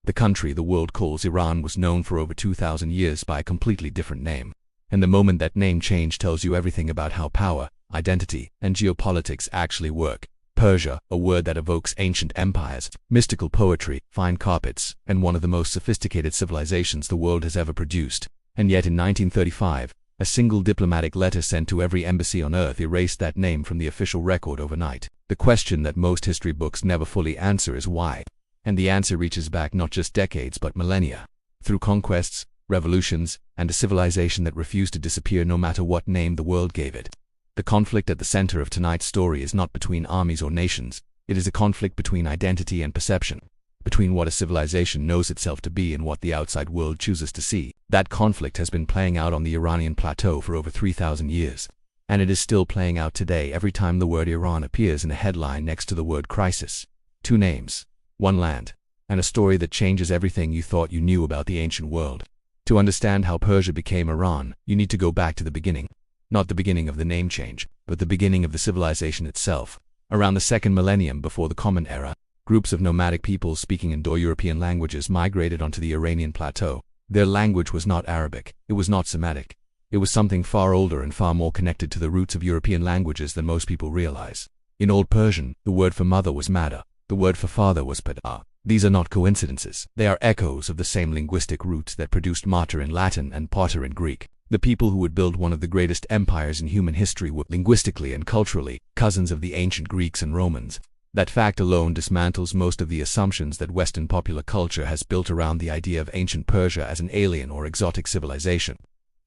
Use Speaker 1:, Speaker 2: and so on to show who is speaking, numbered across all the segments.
Speaker 1: The country the world calls Iran was known for over 2,000 years by a completely different name. And the moment that name change tells you everything about how power, identity, and geopolitics actually work. Persia, a word that evokes ancient empires, mystical poetry, fine carpets, and one of the most sophisticated civilizations the world has ever produced. And yet in 1935, a single diplomatic letter sent to every embassy on earth erased that name from the official record overnight. The question that most history books never fully answer is why. And the answer reaches back not just decades but millennia. Through conquests, revolutions, and a civilization that refused to disappear no matter what name the world gave it. The conflict at the center of tonight's story is not between armies or nations. It is a conflict between identity and perception, between what a civilization knows itself to be and what the outside world chooses to see. That conflict has been playing out on the Iranian plateau for over 3,000 years. And it is still playing out today every time the word Iran appears in a headline next to the word crisis. Two names, one land, and a story that changes everything you thought you knew about the ancient world. To understand how Persia became Iran, you need to go back to the beginning. Not the beginning of the name change, but the beginning of the civilization itself. Around the second millennium before the Common Era, groups of nomadic peoples speaking Indo-European languages migrated onto the Iranian plateau. Their language was not Arabic, it was not Semitic. It was something far older and far more connected to the roots of European languages than most people realize. In Old Persian, the word for mother was mada, the word for father was pada. These are not coincidences, they are echoes of the same linguistic roots that produced mater in Latin and pater in Greek. The people who would build one of the greatest empires in human history were, linguistically and culturally, cousins of the ancient Greeks and Romans. That fact alone dismantles most of the assumptions that Western popular culture has built around the idea of ancient Persia as an alien or exotic civilization.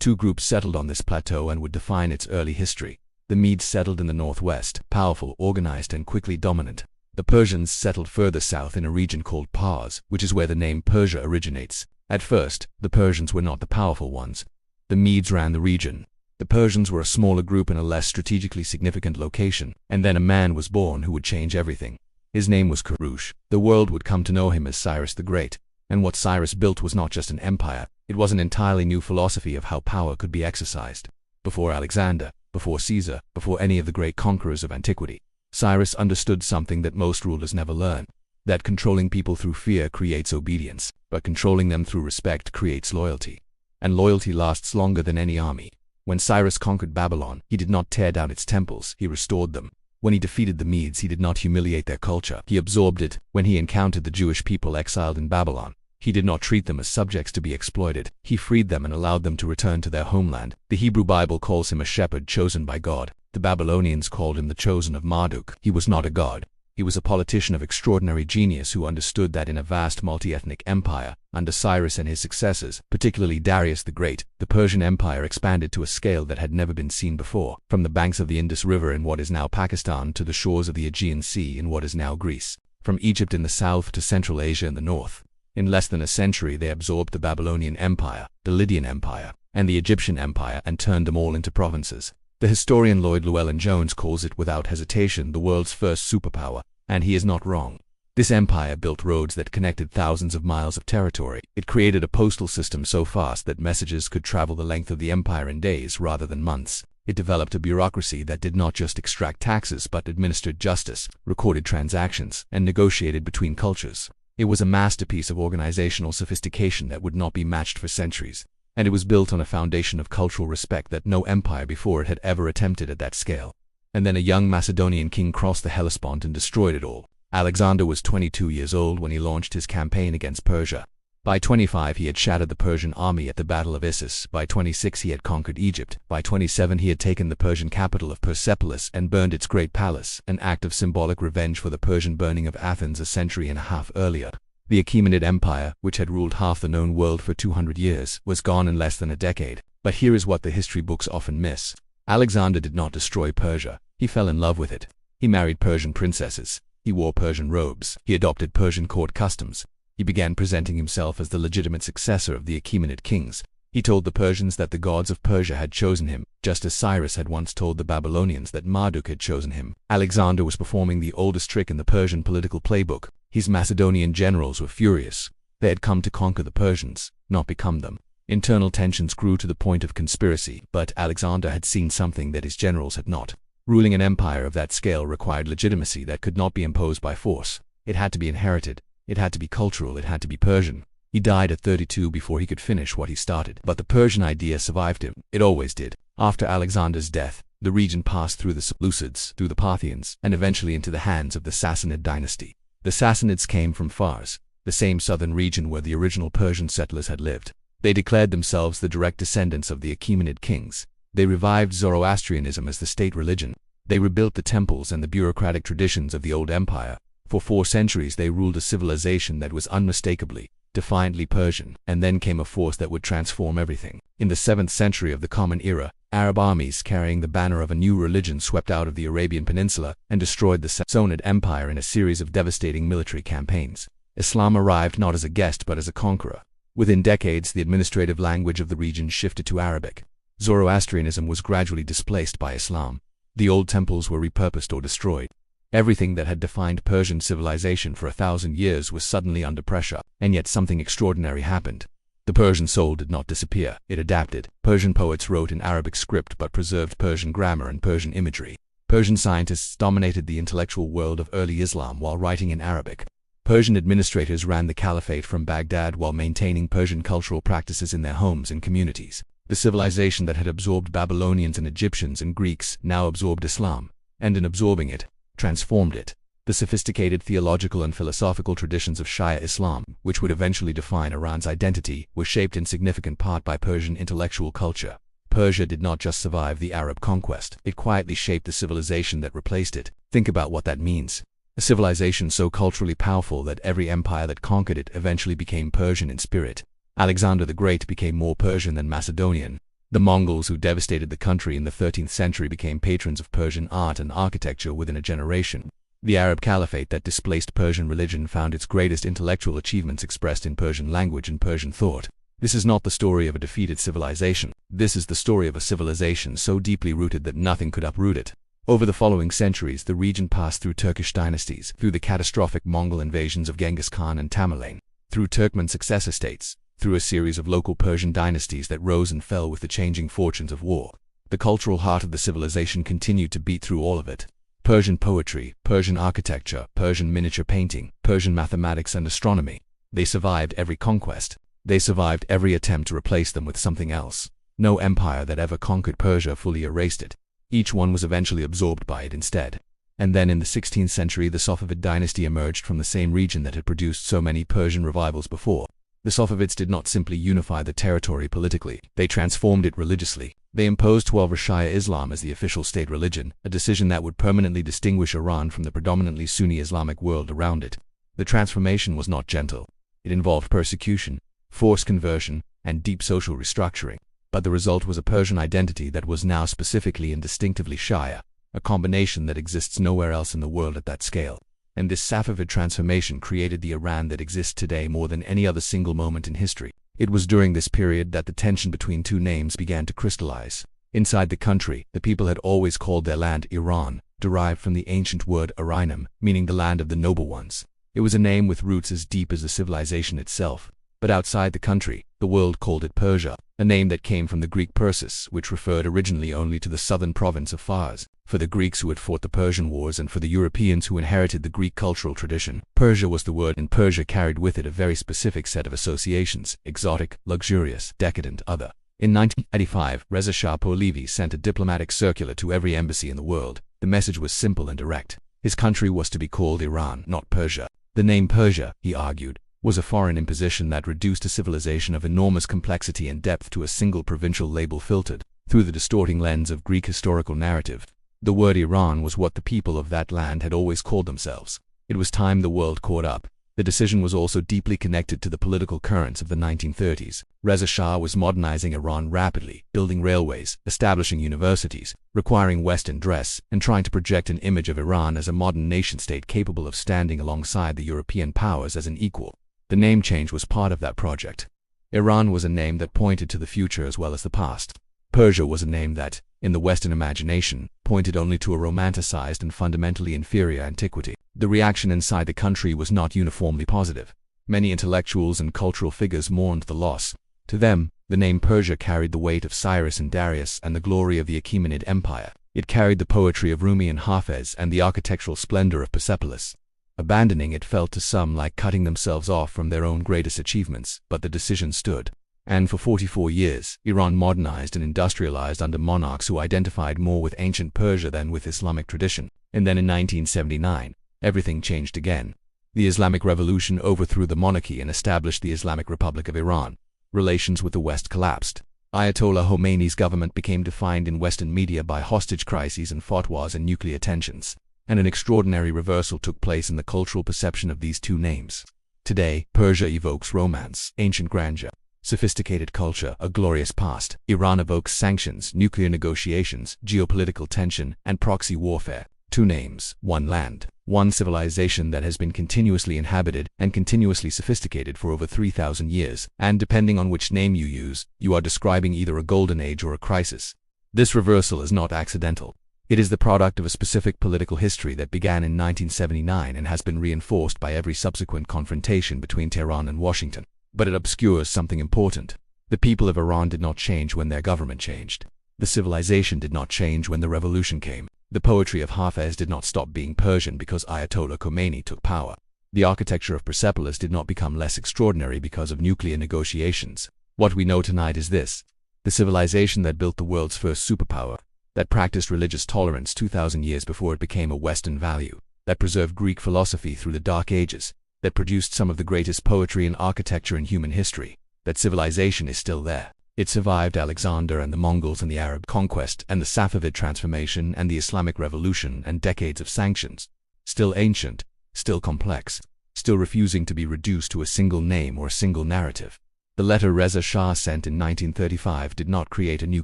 Speaker 1: Two groups settled on this plateau and would define its early history. The Medes settled in the northwest, powerful, organized, and quickly dominant. The Persians settled further south in a region called Pars, which is where the name Persia originates. At first, the Persians were not the powerful ones. The Medes ran the region. The Persians were a smaller group in a less strategically significant location, and then a man was born who would change everything. His name was Kurush. The world would come to know him as Cyrus the Great. And what Cyrus built was not just an empire, it was an entirely new philosophy of how power could be exercised. Before Alexander, before Caesar, before any of the great conquerors of antiquity, Cyrus understood something that most rulers never learn. That controlling people through fear creates obedience, but controlling them through respect creates loyalty. And loyalty lasts longer than any army. When Cyrus conquered Babylon, he did not tear down its temples, he restored them. When he defeated the Medes, he did not humiliate their culture, he absorbed it. When he encountered the Jewish people exiled in Babylon, he did not treat them as subjects to be exploited, he freed them and allowed them to return to their homeland. The Hebrew Bible calls him a shepherd chosen by God. The Babylonians called him the chosen of Marduk. He was not a god. He was a politician of extraordinary genius who understood that in a vast multi-ethnic empire, under Cyrus and his successors, particularly Darius the Great, the Persian Empire expanded to a scale that had never been seen before. From the banks of the Indus River in what is now Pakistan to the shores of the Aegean Sea in what is now Greece. From Egypt in the south to Central Asia in the north. In less than a century they absorbed the Babylonian Empire, the Lydian Empire, and the Egyptian Empire and turned them all into provinces. The historian Lloyd Llewellyn-Jones calls it without hesitation the world's first superpower, and he is not wrong. This empire built roads that connected thousands of miles of territory. It created a postal system so fast that messages could travel the length of the empire in days rather than months. It developed a bureaucracy that did not just extract taxes but administered justice, recorded transactions, and negotiated between cultures. It was a masterpiece of organizational sophistication that would not be matched for centuries. And it was built on a foundation of cultural respect that no empire before it had ever attempted at that scale. And then a young Macedonian king crossed the Hellespont and destroyed it all. Alexander was 22 years old when he launched his campaign against Persia. By 25 he had shattered the Persian army at the Battle of Issus. By 26 he had conquered Egypt. By 27 he had taken the Persian capital of Persepolis and burned its great palace, an act of symbolic revenge for the Persian burning of Athens a century and a half earlier. The Achaemenid Empire, which had ruled half the known world for 200 years, was gone in less than a decade. But here is what the history books often miss. Alexander did not destroy Persia. He fell in love with it. He married Persian princesses. He wore Persian robes. He adopted Persian court customs. He began presenting himself as the legitimate successor of the Achaemenid kings. He told the Persians that the gods of Persia had chosen him, just as Cyrus had once told the Babylonians that Marduk had chosen him. Alexander was performing the oldest trick in the Persian political playbook. His Macedonian generals were furious. They had come to conquer the Persians, not become them. Internal tensions grew to the point of conspiracy, but Alexander had seen something that his generals had not. Ruling an empire of that scale required legitimacy that could not be imposed by force. It had to be inherited. It had to be cultural, it had to be Persian. He died at 32 before he could finish what he started. But the Persian idea survived him. It always did. After Alexander's death, the region passed through the Seleucids, through the Parthians, and eventually into the hands of the Sassanid dynasty. The Sassanids came from Fars, the same southern region where the original Persian settlers had lived. They declared themselves the direct descendants of the Achaemenid kings. They revived Zoroastrianism as the state religion. They rebuilt the temples and the bureaucratic traditions of the old empire. For 4 centuries they ruled a civilization that was unmistakably, defiantly Persian, and then came a force that would transform everything. In the 7th century of the Common Era, Arab armies carrying the banner of a new religion swept out of the Arabian Peninsula and destroyed the Sassanid Empire in a series of devastating military campaigns. Islam arrived not as a guest but as a conqueror. Within decades, the administrative language of the region shifted to Arabic. Zoroastrianism was gradually displaced by Islam. The old temples were repurposed or destroyed. Everything that had defined Persian civilization for 1,000 years was suddenly under pressure, and yet something extraordinary happened. The Persian soul did not disappear, it adapted. Persian poets wrote in Arabic script but preserved Persian grammar and Persian imagery. Persian scientists dominated the intellectual world of early Islam while writing in Arabic. Persian administrators ran the caliphate from Baghdad while maintaining Persian cultural practices in their homes and communities. The civilization that had absorbed Babylonians and Egyptians and Greeks now absorbed Islam, and in absorbing it, transformed it. The sophisticated theological and philosophical traditions of Shia Islam, which would eventually define Iran's identity, were shaped in significant part by Persian intellectual culture. Persia did not just survive the Arab conquest, it quietly shaped the civilization that replaced it. Think about what that means. A civilization so culturally powerful that every empire that conquered it eventually became Persian in spirit. Alexander the Great became more Persian than Macedonian. The Mongols who devastated the country in the 13th century became patrons of Persian art and architecture within a generation. The Arab Caliphate that displaced Persian religion found its greatest intellectual achievements expressed in Persian language and Persian thought. This is not the story of a defeated civilization. This is the story of a civilization so deeply rooted that nothing could uproot it. Over the following centuries, the region passed through Turkish dynasties, through the catastrophic Mongol invasions of Genghis Khan and Tamerlane, through Turkmen successor states, through a series of local Persian dynasties that rose and fell with the changing fortunes of war. The cultural heart of the civilization continued to beat through all of it. Persian poetry, Persian architecture, Persian miniature painting, Persian mathematics and astronomy. They survived every conquest. They survived every attempt to replace them with something else. No empire that ever conquered Persia fully erased it. Each one was eventually absorbed by it instead. And then in the 16th century, the Safavid dynasty emerged from the same region that had produced so many Persian revivals before. The Safavids did not simply unify the territory politically, they transformed it religiously. They imposed 12 Shia Islam as the official state religion, a decision that would permanently distinguish Iran from the predominantly Sunni Islamic world around it. The transformation was not gentle. It involved persecution, forced conversion, and deep social restructuring. But the result was a Persian identity that was now specifically and distinctively Shia, a combination that exists nowhere else in the world at that scale. And this Safavid transformation created the Iran that exists today more than any other single moment in history. It was during this period that the tension between two names began to crystallize. Inside the country, the people had always called their land Iran, derived from the ancient word Iranim, meaning the land of the noble ones. It was a name with roots as deep as the civilization itself. But outside the country, the world called it Persia, a name that came from the Greek Persis, which referred originally only to the southern province of Fars. For the Greeks who had fought the Persian Wars and for the Europeans who inherited the Greek cultural tradition, Persia was the word, and Persia carried with it a very specific set of associations: exotic, luxurious, decadent, other. In 1985, Reza Shah Pahlavi sent a diplomatic circular to every embassy in the world. The message was simple and direct. His country was to be called Iran, not Persia. The name Persia, he argued, was a foreign imposition that reduced a civilization of enormous complexity and depth to a single provincial label filtered through the distorting lens of Greek historical narrative. The word Iran was what the people of that land had always called themselves. It was time the world caught up. The decision was also deeply connected to the political currents of the 1930s. Reza Shah was modernizing Iran rapidly, building railways, establishing universities, requiring Western dress, and trying to project an image of Iran as a modern nation-state capable of standing alongside the European powers as an equal. The name change was part of that project. Iran was a name that pointed to the future as well as the past. Persia was a name that, in the Western imagination, pointed only to a romanticized and fundamentally inferior antiquity. The reaction inside the country was not uniformly positive. Many intellectuals and cultural figures mourned the loss. To them, the name Persia carried the weight of Cyrus and Darius and the glory of the Achaemenid Empire. It carried the poetry of Rumi and Hafez and the architectural splendor of Persepolis. Abandoning it felt to some like cutting themselves off from their own greatest achievements, but the decision stood. And for 44 years, Iran modernized and industrialized under monarchs who identified more with ancient Persia than with Islamic tradition. And then in 1979, everything changed again. The Islamic Revolution overthrew the monarchy and established the Islamic Republic of Iran. Relations with the West collapsed. Ayatollah Khomeini's government became defined in Western media by hostage crises and fatwas and nuclear tensions. And an extraordinary reversal took place in the cultural perception of these two names. Today, Persia evokes romance, ancient grandeur, sophisticated culture, a glorious past. Iran evokes sanctions, nuclear negotiations, geopolitical tension, and proxy warfare. Two names, one land, one civilization that has been continuously inhabited and continuously sophisticated for over 3,000 years, and depending on which name you use, you are describing either a golden age or a crisis. This reversal is not accidental. It is the product of a specific political history that began in 1979 and has been reinforced by every subsequent confrontation between Tehran and Washington. But it obscures something important. The people of Iran did not change when their government changed. The civilization did not change when the revolution came. The poetry of Hafez did not stop being Persian because Ayatollah Khomeini took power. The architecture of Persepolis did not become less extraordinary because of nuclear negotiations. What we know tonight is this: the civilization that built the world's first superpower, that practiced religious tolerance 2,000 years before it became a Western value, that preserved Greek philosophy through the Dark Ages, that produced some of the greatest poetry and architecture in human history, that civilization is still there. It survived Alexander and the Mongols and the Arab conquest and the Safavid transformation and the Islamic Revolution and decades of sanctions. Still ancient, still complex, still refusing to be reduced to a single name or a single narrative. The letter Reza Shah sent in 1935 did not create a new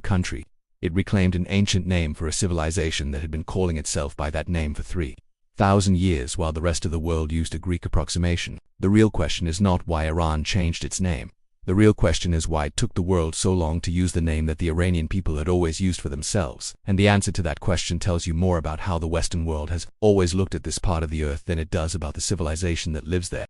Speaker 1: country. It reclaimed an ancient name for a civilization that had been calling itself by that name for 3,000 years while the rest of the world used a Greek approximation. The real question is not why Iran changed its name. The real question is why it took the world so long to use the name that the Iranian people had always used for themselves. And the answer to that question tells you more about how the Western world has always looked at this part of the earth than it does about the civilization that lives there.